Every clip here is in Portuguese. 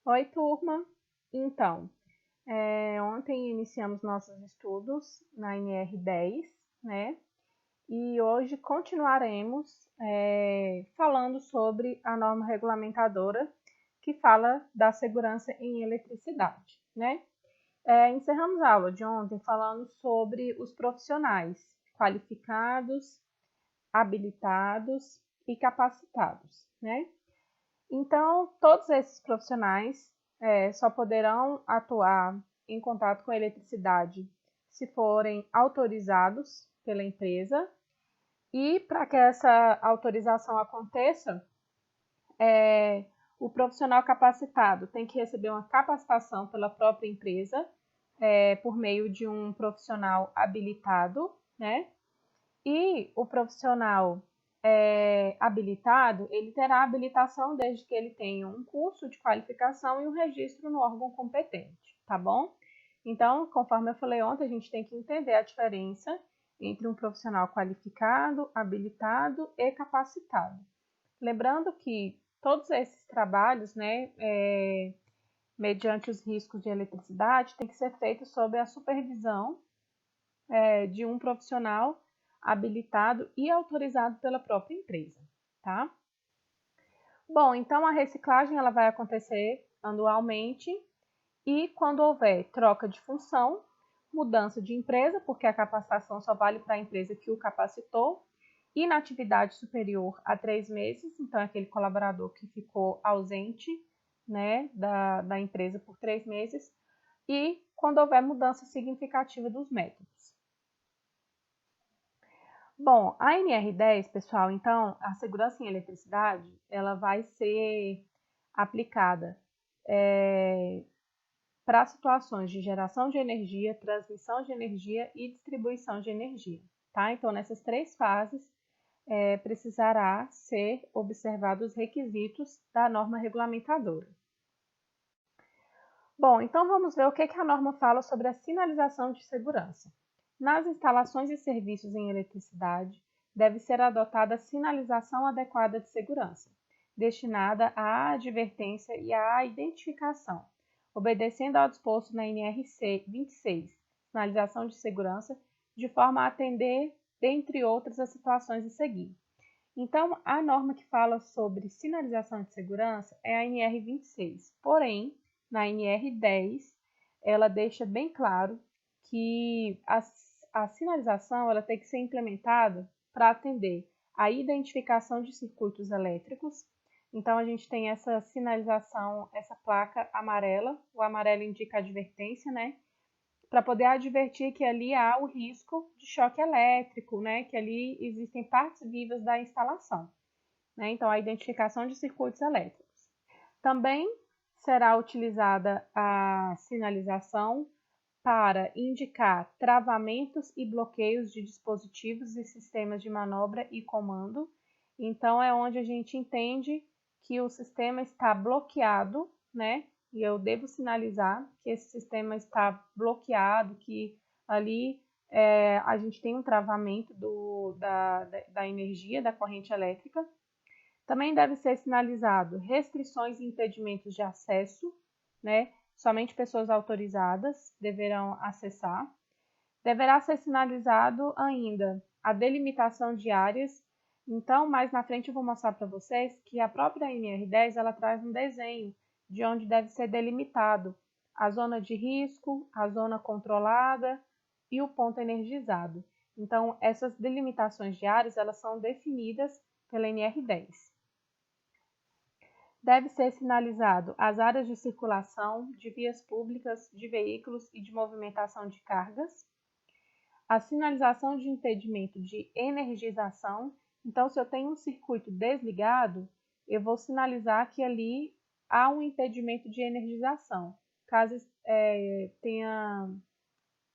Oi, turma! Então, ontem iniciamos nossos estudos na NR10, né? E hoje continuaremos falando sobre a norma regulamentadora que fala da segurança em eletricidade, né? Encerramos a aula de ontem falando sobre os profissionais qualificados, habilitados e capacitados, né? Então, todos esses profissionais só poderão atuar em contato com a eletricidade se forem autorizados pela empresa. E para que essa autorização aconteça, o profissional capacitado tem que receber uma capacitação pela própria empresa, por meio de um profissional habilitado, né? E o profissional habilitado, ele terá habilitação desde que ele tenha um curso de qualificação e um registro no órgão competente, tá bom? Então, conforme eu falei ontem, a gente tem que entender a diferença entre um profissional qualificado, habilitado e capacitado. Lembrando que todos esses trabalhos, né, mediante os riscos de eletricidade, tem que ser feito sob a supervisão de um profissional habilitado e autorizado pela própria empresa, tá? Bom, então a reciclagem ela vai acontecer anualmente e quando houver troca de função, mudança de empresa, porque a capacitação só vale para a empresa que o capacitou, inatividade superior a 3 meses, então é aquele colaborador que ficou ausente, né, da empresa por 3 meses, e quando houver mudança significativa dos métodos. Bom, a NR10, pessoal, então, a segurança em eletricidade, ela vai ser aplicada para situações de geração de energia, transmissão de energia e distribuição de energia, tá? Então, nessas 3 fases, precisará ser observados os requisitos da norma regulamentadora. Bom, então vamos ver o que a norma fala sobre a sinalização de segurança. Nas instalações e serviços em eletricidade, deve ser adotada a sinalização adequada de segurança, destinada à advertência e à identificação, obedecendo ao disposto na NRC 26, sinalização de segurança, de forma a atender, dentre outras, as situações a seguir. Então, a norma que fala sobre sinalização de segurança é a NR 26, porém, na NR 10, ela deixa bem claro que a sinalização ela tem que ser implementada para atender a identificação de circuitos elétricos. Então, a gente tem essa sinalização, essa placa amarela, o amarelo indica a advertência, né? Para poder advertir que ali há o risco de choque elétrico, né? Que ali existem partes vivas da instalação, né? Então, a identificação de circuitos elétricos. Também será utilizada a sinalização para indicar travamentos e bloqueios de dispositivos e sistemas de manobra e comando. Então, é onde a gente entende que o sistema está bloqueado, né? E eu devo sinalizar que esse sistema está bloqueado, que ali a gente tem um travamento da energia, da corrente elétrica. Também deve ser sinalizado restrições e impedimentos de acesso, né? Somente pessoas autorizadas deverão acessar. Deverá ser sinalizado ainda a delimitação de áreas. Então, mais na frente eu vou mostrar para vocês que a própria NR10 ela traz um desenho de onde deve ser delimitado a zona de risco, a zona controlada e o ponto energizado. Então, essas delimitações de áreas elas são definidas pela NR10. Deve ser sinalizado as áreas de circulação, de vias públicas, de veículos e de movimentação de cargas. A sinalização de impedimento de energização. Então, se eu tenho um circuito desligado, eu vou sinalizar que ali há um impedimento de energização. Caso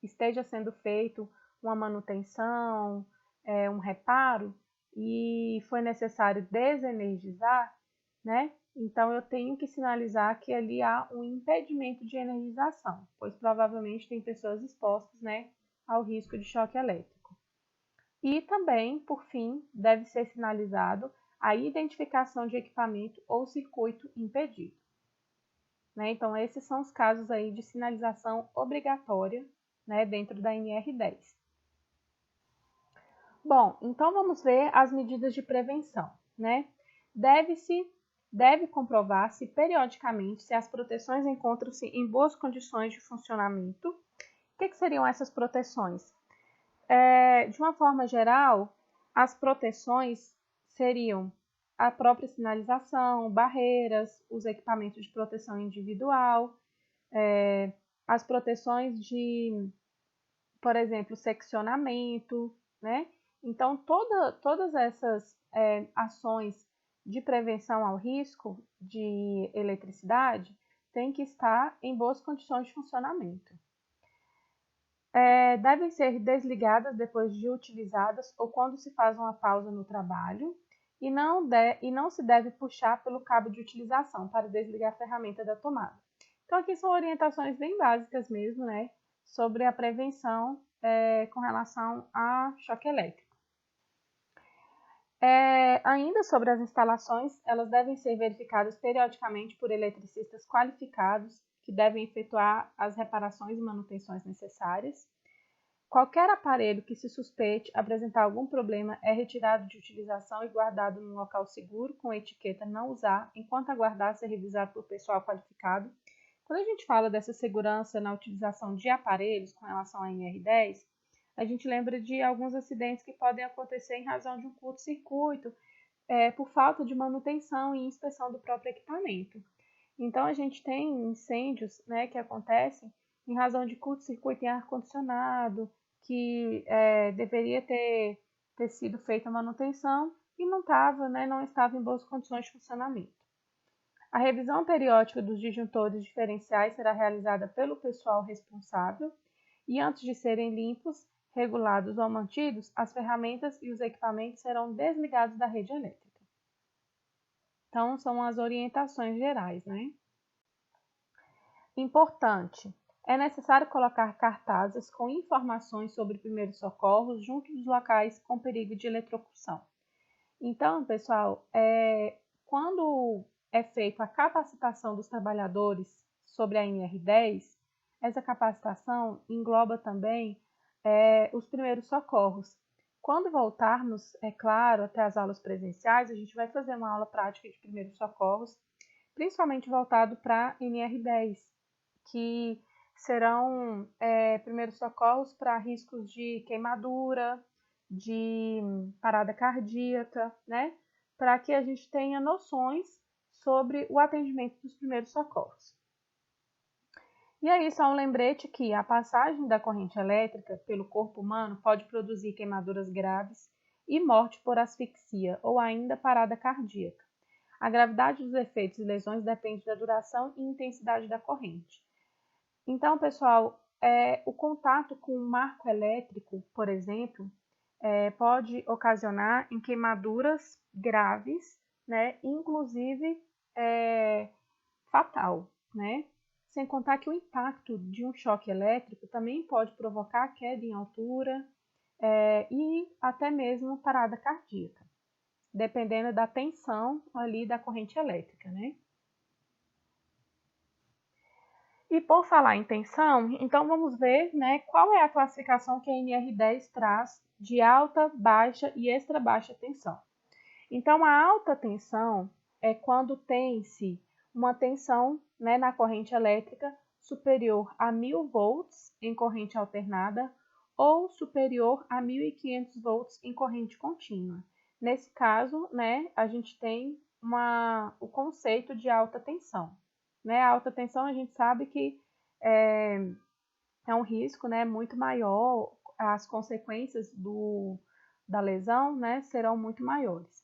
esteja sendo feito uma manutenção, um reparo, e foi necessário desenergizar, né? Então, eu tenho que sinalizar que ali há um impedimento de energização, pois provavelmente tem pessoas expostas, né, ao risco de choque elétrico. E também, por fim, deve ser sinalizado a identificação de equipamento ou circuito impedido. né? Então, esses são os casos aí de sinalização obrigatória, né, dentro da NR10. Bom, então vamos ver as medidas de prevenção, né? Deve comprovar-se periodicamente se as proteções encontram-se em boas condições de funcionamento. O que seriam essas proteções? De uma forma geral, as proteções seriam a própria sinalização, barreiras, os equipamentos de proteção individual, as proteções de, por exemplo, seccionamento, né? Então, todas essas ações de prevenção ao risco de eletricidade têm que estar em boas condições de funcionamento. Devem ser desligadas depois de utilizadas ou quando se faz uma pausa no trabalho e não se deve puxar pelo cabo de utilização para desligar a ferramenta da tomada. Então, aqui são orientações bem básicas mesmo, né, sobre a prevenção com relação a choque elétrico. Ainda sobre as instalações, elas devem ser verificadas periodicamente por eletricistas qualificados que devem efetuar as reparações e manutenções necessárias. Qualquer aparelho que se suspeite apresentar algum problema é retirado de utilização e guardado num local seguro com a etiqueta não usar, enquanto aguardar ser revisado por pessoal qualificado. Quando a gente fala dessa segurança na utilização de aparelhos com relação à NR10, a gente lembra de alguns acidentes que podem acontecer em razão de um curto-circuito, por falta de manutenção e inspeção do próprio equipamento. Então, a gente tem incêndios, né, que acontecem em razão de curto-circuito em ar-condicionado, que deveria ter sido feita a manutenção e não estava em boas condições de funcionamento. A revisão periódica dos disjuntores diferenciais será realizada pelo pessoal responsável e, antes de serem limpos, regulados ou mantidos, as ferramentas e os equipamentos serão desligados da rede elétrica. Então, são as orientações gerais, né? Importante, é necessário colocar cartazes com informações sobre primeiros socorros junto dos locais com perigo de eletrocução. Então, pessoal, quando é feita a capacitação dos trabalhadores sobre a NR10, essa capacitação engloba também os primeiros socorros. Quando voltarmos, é claro, até as aulas presenciais, a gente vai fazer uma aula prática de primeiros socorros, principalmente voltado para a NR10, que serão primeiros socorros para riscos de queimadura, de parada cardíaca, né? Para que a gente tenha noções sobre o atendimento dos primeiros socorros. E aí, só um lembrete que a passagem da corrente elétrica pelo corpo humano pode produzir queimaduras graves e morte por asfixia ou ainda parada cardíaca. A gravidade dos efeitos e lesões depende da duração e intensidade da corrente. Então, pessoal, o contato com um marco elétrico, por exemplo, pode ocasionar em queimaduras graves, né, inclusive fatal, né? Sem contar que o impacto de um choque elétrico também pode provocar queda em altura e até mesmo parada cardíaca, dependendo da tensão ali da corrente elétrica, né? E por falar em tensão, então vamos ver, né, qual é a classificação que a NR10 traz de alta, baixa e extra baixa tensão. Então, a alta tensão é quando tem-se uma tensão, né, na corrente elétrica superior a 1000 volts em corrente alternada ou superior a 1500 volts em corrente contínua. Nesse caso, né, a gente tem o conceito de alta tensão. Né? A alta tensão a gente sabe que é um risco, né, muito maior, as consequências da lesão, né, serão muito maiores.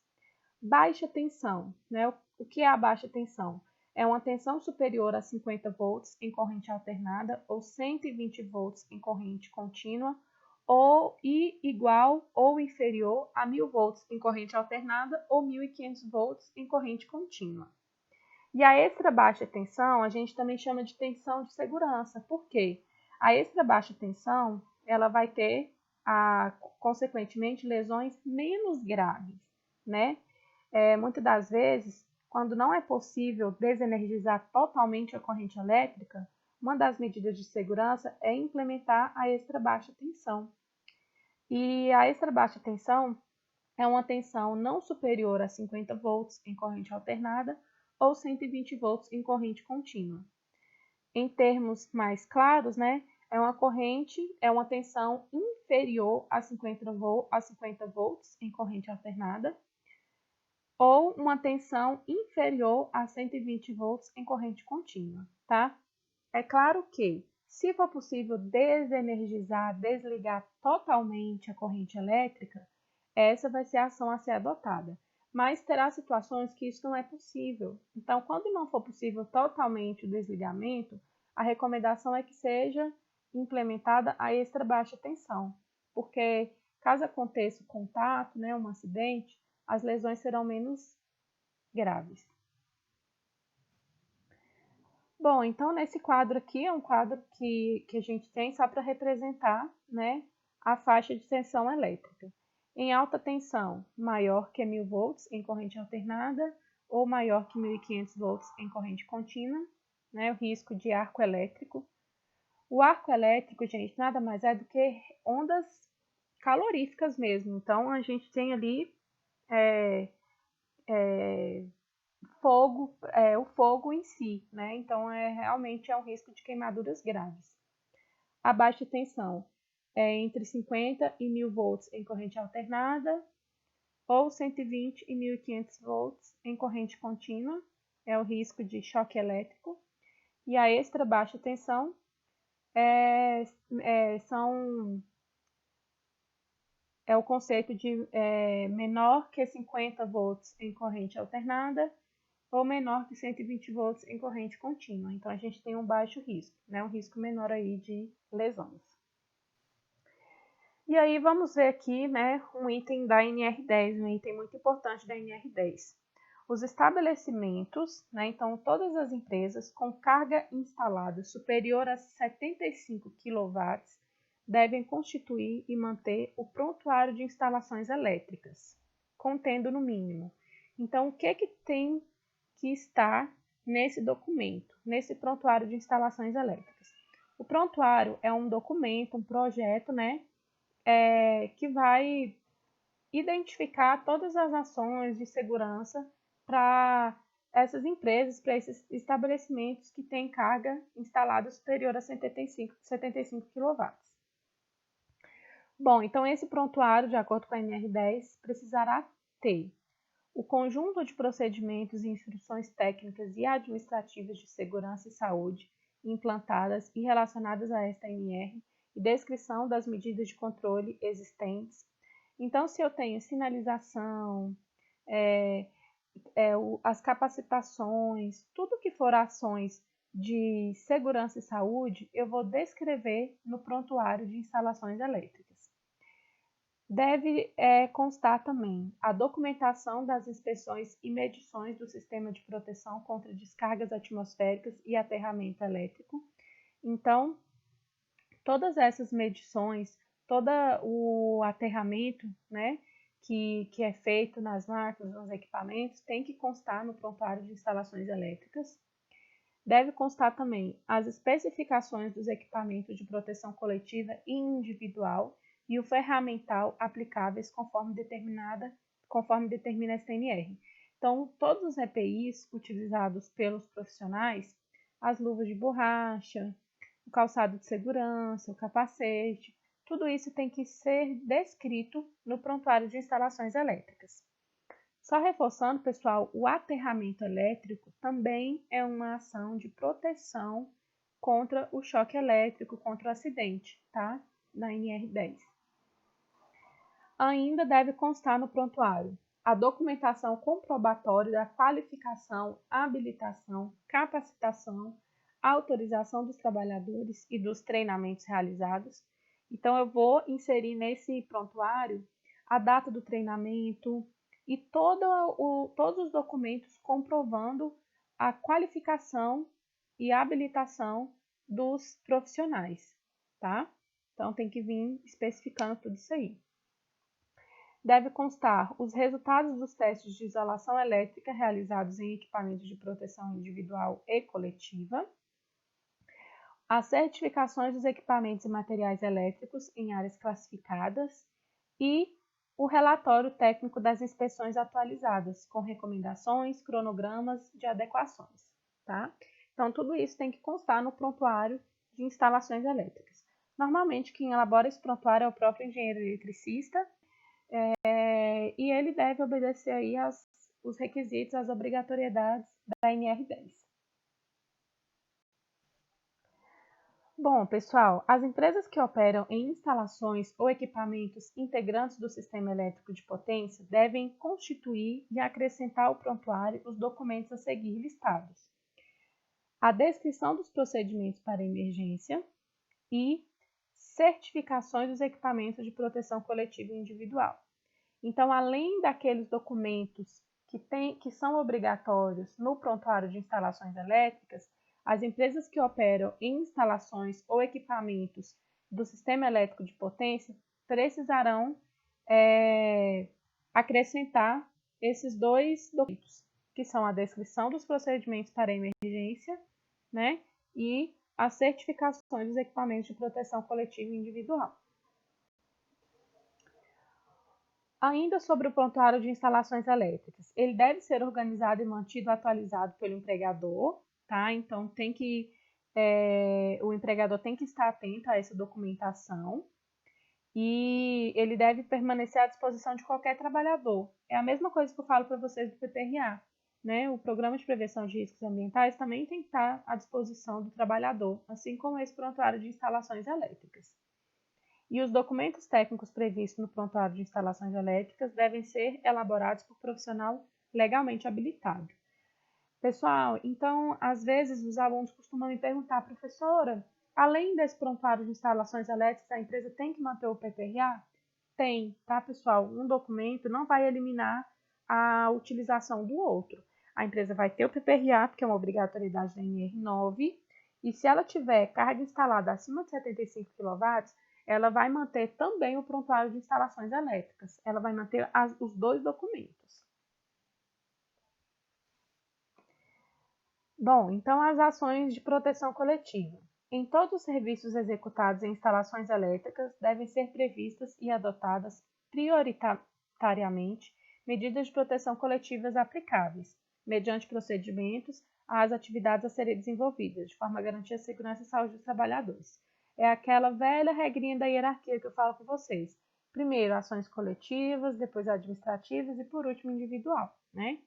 Baixa tensão, né? O que é a baixa tensão? É uma tensão superior a 50 volts em corrente alternada ou 120 volts em corrente contínua ou igual ou inferior a 1000 volts em corrente alternada ou 1500 volts em corrente contínua. E a extra baixa tensão a gente também chama de tensão de segurança. Por quê? A extra baixa tensão ela vai ter, consequentemente, lesões menos graves, né? Muitas das vezes, quando não é possível desenergizar totalmente a corrente elétrica, uma das medidas de segurança é implementar a extra baixa tensão. E a extra baixa tensão é uma tensão não superior a 50 volts em corrente alternada ou 120 volts em corrente contínua. Em termos mais claros, né, é uma tensão inferior a 50 volts em corrente alternada ou uma tensão inferior a 120 volts em corrente contínua, tá? É claro que, se for possível desenergizar, desligar totalmente a corrente elétrica, essa vai ser a ação a ser adotada. Mas terá situações que isso não é possível. Então, quando não for possível totalmente o desligamento, a recomendação é que seja implementada a extra baixa tensão, porque caso aconteça o contato, né, um acidente, as lesões serão menos graves. Bom, então nesse quadro aqui é um quadro que a gente tem só para representar, né, a faixa de tensão elétrica. Em alta tensão, maior que 1000 volts em corrente alternada ou maior que 1500 volts em corrente contínua, né, o risco de arco elétrico. O arco elétrico, gente, nada mais é do que ondas caloríficas mesmo. Então, a gente tem ali o fogo em si, né? Então, realmente é um risco de queimaduras graves. A baixa tensão é entre 50 e 1000 volts em corrente alternada ou 120 e 1500 volts em corrente contínua, é o risco de choque elétrico. E a extra baixa tensão é o conceito de menor que 50 volts em corrente alternada ou menor que 120 volts em corrente contínua. Então, a gente tem um baixo risco, né? Um risco menor aí de lesões. E aí, vamos ver aqui, né, um item da NR10, um item muito importante da NR10. Os estabelecimentos, né, então todas as empresas com carga instalada superior a 75 kW devem constituir e manter o prontuário de instalações elétricas, contendo no mínimo. Então, o que tem que estar nesse documento, nesse prontuário de instalações elétricas? O prontuário é um documento, um projeto, né, que vai identificar todas as ações de segurança para essas empresas, para esses estabelecimentos que têm carga instalada superior a 75 kW. Bom, então esse prontuário, de acordo com a NR10, precisará ter o conjunto de procedimentos e instruções técnicas e administrativas de segurança e saúde implantadas e relacionadas a esta NR e descrição das medidas de controle existentes. Então, se eu tenho sinalização, as capacitações, tudo que for ações de segurança e saúde, eu vou descrever no prontuário de instalações elétricas. Deve constar também a documentação das inspeções e medições do sistema de proteção contra descargas atmosféricas e aterramento elétrico. Então, todas essas medições, todo o aterramento, né, que é feito nas máquinas, nos equipamentos, tem que constar no prontuário de instalações elétricas. Deve constar também as especificações dos equipamentos de proteção coletiva e individual e o ferramental aplicáveis conforme determina a STNR. Então, todos os EPIs utilizados pelos profissionais, as luvas de borracha, o calçado de segurança, o capacete, tudo isso tem que ser descrito no prontuário de instalações elétricas. Só reforçando, pessoal, o aterramento elétrico também é uma ação de proteção contra o choque elétrico, contra o acidente, tá? Na NR10. Ainda deve constar no prontuário a documentação comprobatória da qualificação, habilitação, capacitação, autorização dos trabalhadores e dos treinamentos realizados. Então, eu vou inserir nesse prontuário a data do treinamento e todos os documentos comprovando a qualificação e habilitação dos profissionais, tá? Então, tem que vir especificando tudo isso aí. deve constar os resultados dos testes de isolação elétrica realizados em equipamentos de proteção individual e coletiva, as certificações dos equipamentos e materiais elétricos em áreas classificadas e o relatório técnico das inspeções atualizadas, com recomendações, cronogramas de adequações, tá? Então, tudo isso tem que constar no prontuário de instalações elétricas. Normalmente, quem elabora esse prontuário é o próprio engenheiro eletricista, e ele deve obedecer aí os requisitos, as obrigatoriedades da NR10. Bom, pessoal, as empresas que operam em instalações ou equipamentos integrantes do sistema elétrico de potência devem constituir e acrescentar ao prontuário os documentos a seguir listados: a descrição dos procedimentos para emergência e certificações dos equipamentos de proteção coletiva e individual. Então, além daqueles documentos que são obrigatórios no prontuário de instalações elétricas, as empresas que operam em instalações ou equipamentos do sistema elétrico de potência precisarão acrescentar esses dois documentos, que são a descrição dos procedimentos para emergência, né, e as certificações dos equipamentos de proteção coletiva e individual. Ainda sobre o prontuário de instalações elétricas, ele deve ser organizado e mantido atualizado pelo empregador, tá? Então, o empregador tem que estar atento a essa documentação e ele deve permanecer à disposição de qualquer trabalhador. É a mesma coisa que eu falo para vocês do PPRA, né? O Programa de Prevenção de Riscos Ambientais também tem que estar à disposição do trabalhador, assim como esse prontuário de instalações elétricas. E os documentos técnicos previstos no prontuário de instalações elétricas devem ser elaborados por profissional legalmente habilitado. Pessoal, então, às vezes os alunos costumam me perguntar: professora, além desse prontuário de instalações elétricas, a empresa tem que manter o PPRA? Tem, tá, pessoal? Um documento não vai eliminar a utilização do outro. A empresa vai ter o PPRA, porque é uma obrigatoriedade da NR9, e se ela tiver carga instalada acima de 75 kW, ela vai manter também o prontuário de instalações elétricas. Ela vai manter os dois documentos. Bom, então as ações de proteção coletiva. Em todos os serviços executados em instalações elétricas, devem ser previstas e adotadas prioritariamente medidas de proteção coletivas aplicáveis, mediante procedimentos às atividades a serem desenvolvidas, de forma a garantir a segurança e saúde dos trabalhadores. É aquela velha regrinha da hierarquia que eu falo com vocês. Primeiro, ações coletivas, depois administrativas e, por último, individual, né?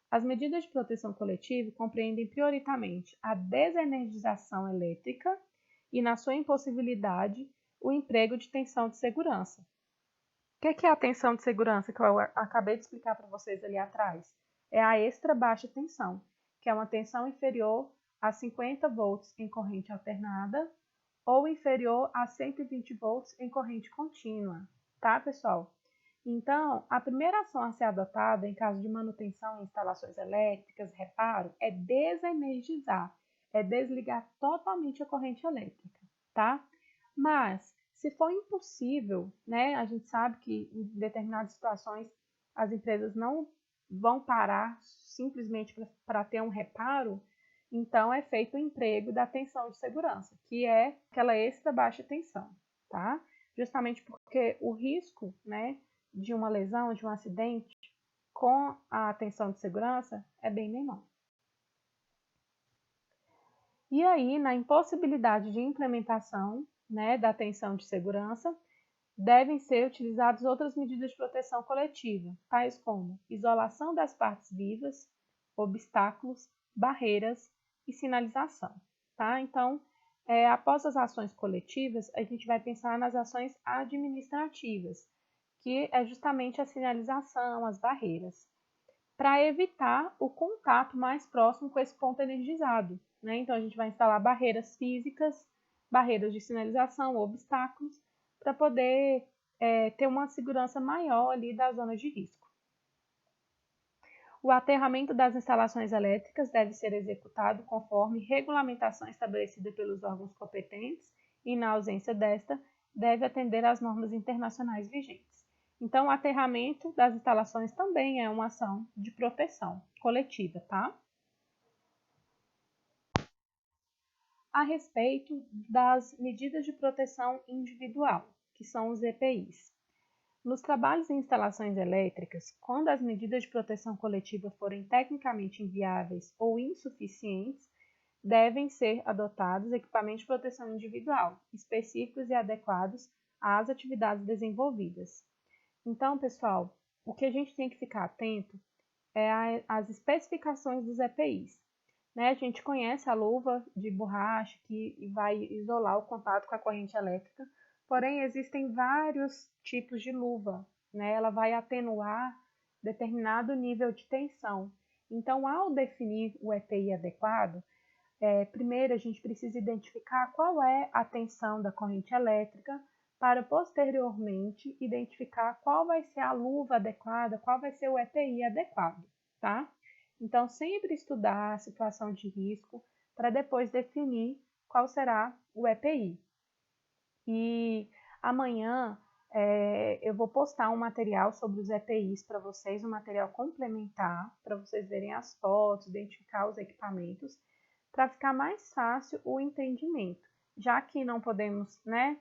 As medidas de proteção coletiva compreendem prioritariamente a desenergização elétrica e, na sua impossibilidade, o emprego de tensão de segurança. O que é a tensão de segurança que eu acabei de explicar para vocês ali atrás? É a extra baixa tensão, que é uma tensão inferior a 50 volts em corrente alternada ou inferior a 120 volts em corrente contínua, tá, pessoal? Então, a primeira ação a ser adotada em caso de manutenção em instalações elétricas, reparo, é desenergizar, é desligar totalmente a corrente elétrica, tá? Mas, se for impossível, né, a gente sabe que em determinadas situações as empresas não vão parar simplesmente para ter um reparo, então é feito o emprego da tensão de segurança, que é aquela extra baixa tensão, tá? Justamente porque o risco, né, de uma lesão, de um acidente, com a tensão de segurança é bem menor. E aí, na impossibilidade de implementação, né, da tensão de segurança, devem ser utilizadas outras medidas de proteção coletiva, tais como isolação das partes vivas, obstáculos, barreiras e sinalização. Tá? Então, após as ações coletivas, a gente vai pensar nas ações administrativas, que é justamente a sinalização, as barreiras, para evitar o contato mais próximo com esse ponto energizado, né? Então, a gente vai instalar barreiras físicas, barreiras de sinalização, obstáculos, para poder ter uma segurança maior ali das zonas de risco. O aterramento das instalações elétricas deve ser executado conforme regulamentação estabelecida pelos órgãos competentes e, na ausência desta, deve atender às normas internacionais vigentes. Então, o aterramento das instalações também é uma ação de proteção coletiva, tá? A respeito das medidas de proteção individual, que são os EPIs. Nos trabalhos em instalações elétricas, quando as medidas de proteção coletiva forem tecnicamente inviáveis ou insuficientes, devem ser adotados equipamentos de proteção individual, específicos e adequados às atividades desenvolvidas. Então, pessoal, o que a gente tem que ficar atento é às especificações dos EPIs. Né? A gente conhece a luva de borracha que vai isolar o contato com a corrente elétrica, porém existem vários tipos de luva, né? Ela vai atenuar determinado nível de tensão. Então, ao definir o EPI adequado, primeiro a gente precisa identificar qual é a tensão da corrente elétrica, para posteriormente identificar qual vai ser a luva adequada, qual vai ser o EPI adequado, tá? Então, sempre estudar a situação de risco para depois definir qual será o EPI. E amanhã eu vou postar um material sobre os EPIs para vocês, um material complementar, para vocês verem as fotos, identificar os equipamentos, para ficar mais fácil o entendimento. Já que não podemos, né,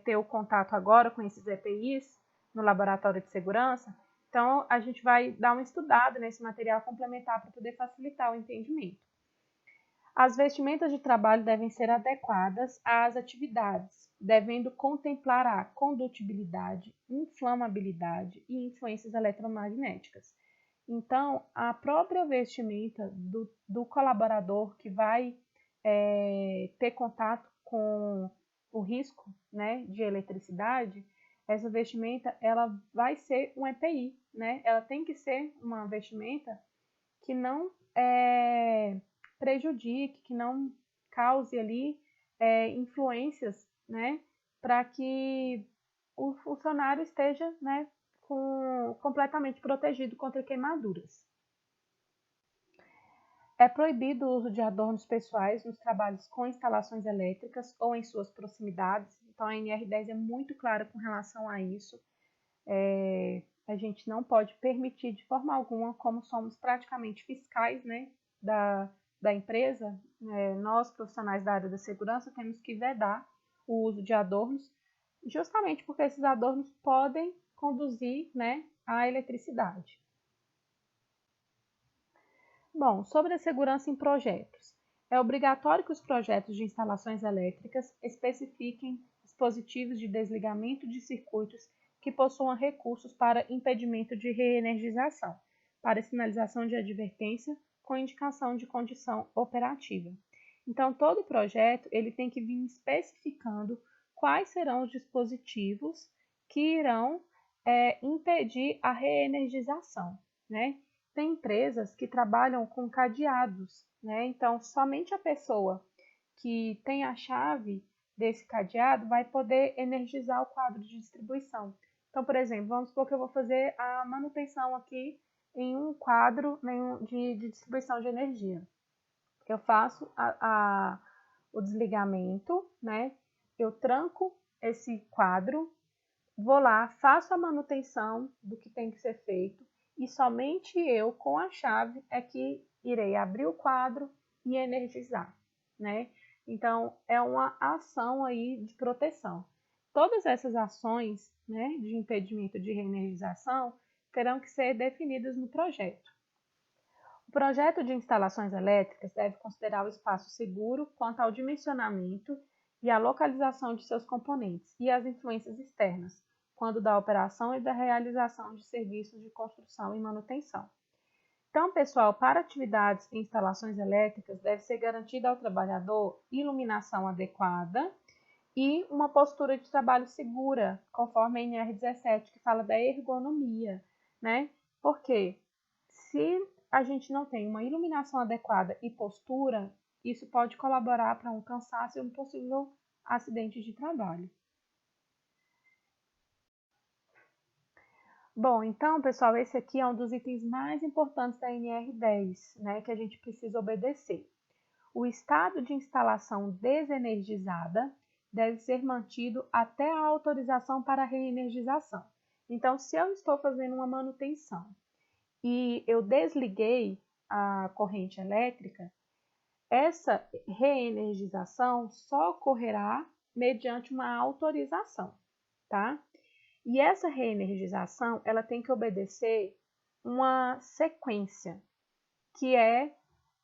ter o contato agora com esses EPIs no laboratório de segurança, então a gente vai dar uma estudada nesse material complementar para poder facilitar o entendimento. As vestimentas de trabalho devem ser adequadas às atividades, devendo contemplar a condutibilidade, inflamabilidade e influências eletromagnéticas. Então, a própria vestimenta do colaborador que vai ter contato com o risco, né, de eletricidade, essa vestimenta ela vai ser um EPI, né? Ela tem que ser uma vestimenta que não prejudique, que não cause ali influências, né, para que o funcionário esteja, né, completamente protegido contra queimaduras. É proibido o uso de adornos pessoais nos trabalhos com instalações elétricas ou em suas proximidades. Então, a NR10 é muito clara com relação a isso. A gente não pode permitir de forma alguma, como somos praticamente fiscais, né, da empresa, nós profissionais da área da segurança temos que vedar o uso de adornos, justamente porque esses adornos podem conduzir, né, à eletricidade. Bom, sobre a segurança em projetos. É obrigatório que os projetos de instalações elétricas especifiquem dispositivos de desligamento de circuitos que possuam recursos para impedimento de reenergização, para sinalização de advertência com indicação de condição operativa. Então, todo projeto ele tem que vir especificando quais serão os dispositivos que irão impedir a reenergização, né? Tem empresas que trabalham com cadeados, né? Então, somente a pessoa que tem a chave desse cadeado vai poder energizar o quadro de distribuição. Então, por exemplo, vamos supor que eu vou fazer a manutenção aqui em um quadro de distribuição de energia. Eu faço o desligamento, né? Eu tranco esse quadro, vou lá, faço a manutenção do que tem que ser feito e somente eu, com a chave, é que irei abrir o quadro e energizar, né? Então, é uma ação aí de proteção. Todas essas ações, né, de impedimento de reenergização terão que ser definidas no projeto. O projeto de instalações elétricas deve considerar o espaço seguro quanto ao dimensionamento e à localização de seus componentes e as influências externas, quando da operação e da realização de serviços de construção e manutenção. Então, pessoal, para atividades em instalações elétricas, deve ser garantida ao trabalhador iluminação adequada e uma postura de trabalho segura, conforme a NR17, que fala da ergonomia, né? Porque se a gente não tem uma iluminação adequada e postura, isso pode colaborar para um cansaço e um possível acidente de trabalho. Bom, então, pessoal, esse aqui é um dos itens mais importantes da NR10, né, que a gente precisa obedecer. O estado de instalação desenergizada deve ser mantido até a autorização para a reenergização. Então, se eu estou fazendo uma manutenção e eu desliguei a corrente elétrica, essa reenergização só ocorrerá mediante uma autorização, tá? E essa reenergização, ela tem que obedecer uma sequência, que é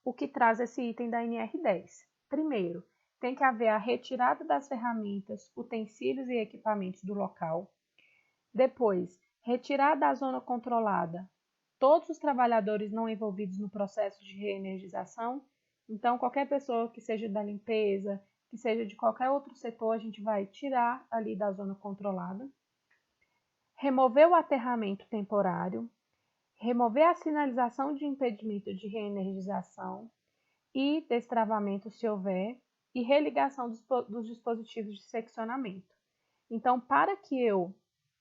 o que traz esse item da NR10. Primeiro, tem que haver a retirada das ferramentas, utensílios e equipamentos do local. Depois, retirar da zona controlada todos os trabalhadores não envolvidos no processo de reenergização. Então, qualquer pessoa que seja da limpeza, que seja de qualquer outro setor, a gente vai tirar ali da zona controlada. Remover o aterramento temporário, remover a sinalização de impedimento de reenergização e destravamento se houver, e religação dos dispositivos de seccionamento. Então, para que eu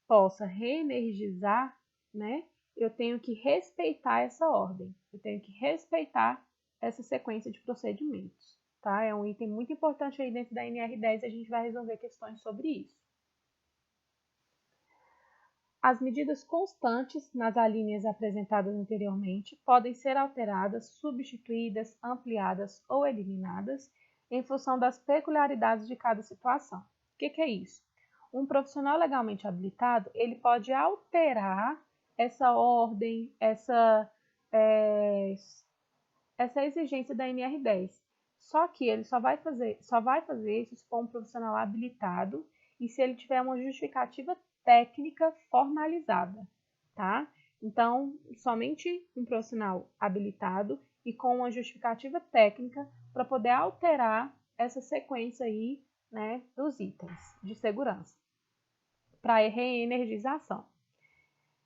possa reenergizar, né, eu tenho que respeitar essa ordem, eu tenho que respeitar essa sequência de procedimentos, tá? É um item muito importante aí dentro da NR10 e a gente vai resolver questões sobre isso. As medidas constantes nas alíneas apresentadas anteriormente podem ser alteradas, substituídas, ampliadas ou eliminadas em função das peculiaridades de cada situação. O que é isso? Um profissional legalmente habilitado, ele pode alterar essa ordem, essa exigência da NR10. Só que ele só vai fazer isso se for um profissional habilitado e se ele tiver uma justificativa técnica formalizada, tá? Então, somente um profissional habilitado e com uma justificativa técnica para poder alterar essa sequência aí, né, dos itens de segurança para reenergização.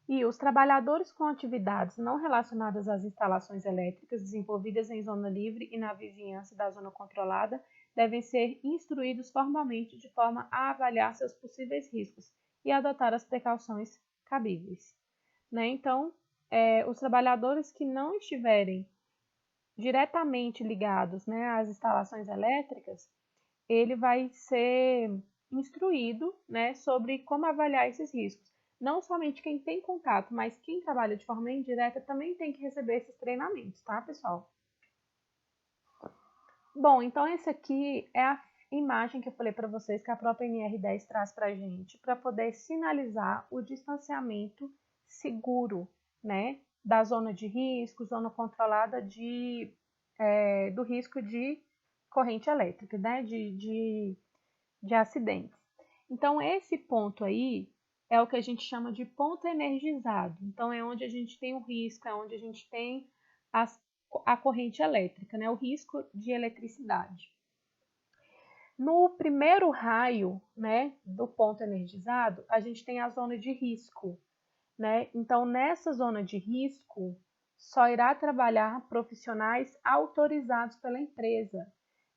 E os trabalhadores com atividades não relacionadas às instalações elétricas desenvolvidas em zona livre e na vizinhança da zona controlada devem ser instruídos formalmente de forma a avaliar seus possíveis riscos e adotar as precauções cabíveis. Né? Então, os trabalhadores que não estiverem diretamente ligados, né, às instalações elétricas, ele vai ser instruído, né, sobre como avaliar esses riscos. Não somente quem tem contato, mas quem trabalha de forma indireta também tem que receber esses treinamentos, tá, pessoal? Bom, então esse aqui é a imagem que eu falei para vocês que a própria NR10 traz para a gente, para poder sinalizar o distanciamento seguro, né, da zona de risco, zona controlada do risco de corrente elétrica, né, de acidentes. Então, esse ponto aí é o que a gente chama de ponto energizado. Então, é onde a gente tem o risco, é onde a gente tem a corrente elétrica, né? O risco de eletricidade. No primeiro raio, né, do ponto energizado, a gente tem a zona de risco, né? Então, nessa zona de risco, só irá trabalhar profissionais autorizados pela empresa.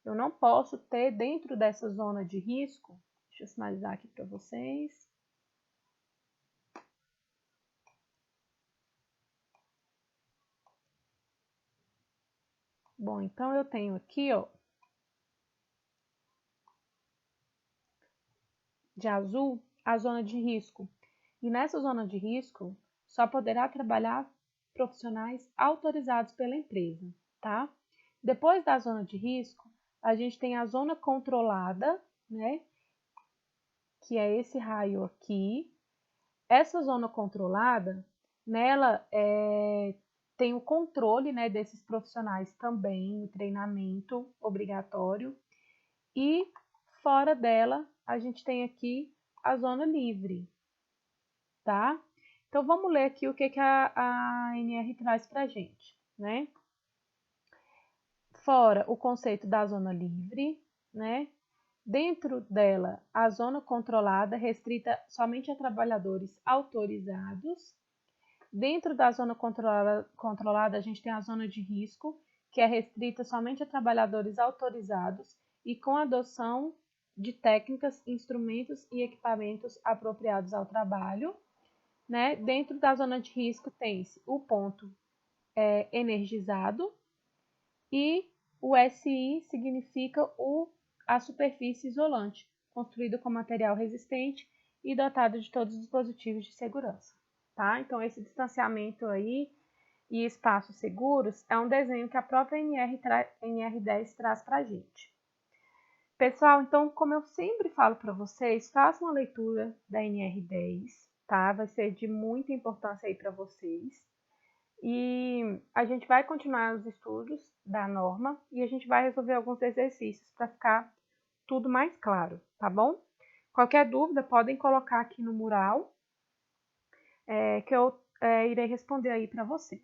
Eu não posso ter dentro dessa zona de risco, deixa eu sinalizar aqui para vocês. Bom, então eu tenho aqui, ó, de azul, a zona de risco. E nessa zona de risco, só poderá trabalhar profissionais autorizados pela empresa, tá? Depois da zona de risco, a gente tem a zona controlada, né? Que é esse raio aqui. Essa zona controlada, nela tem o controle, né, desses profissionais também, o treinamento obrigatório. E fora dela, a gente tem aqui a zona livre, tá? Então, vamos ler aqui o que a NR traz para a gente, né? Fora o conceito da zona livre, né? Dentro dela, a zona controlada restrita somente a trabalhadores autorizados. Dentro da zona controlada, a gente tem a zona de risco, que é restrita somente a trabalhadores autorizados e com adoção de técnicas, instrumentos e equipamentos apropriados ao trabalho. Né? Dentro da zona de risco tem-se o ponto energizado e o SI significa a superfície isolante, construída com material resistente e dotado de todos os dispositivos de segurança, tá? Então, esse distanciamento aí e espaços seguros é um desenho que a própria NR10 traz para a gente. Pessoal, então, como eu sempre falo para vocês, façam uma leitura da NR10, tá? Vai ser de muita importância aí para vocês. E a gente vai continuar os estudos da norma e a gente vai resolver alguns exercícios para ficar tudo mais claro, tá bom? Qualquer dúvida, podem colocar aqui no mural, que eu irei responder aí para vocês.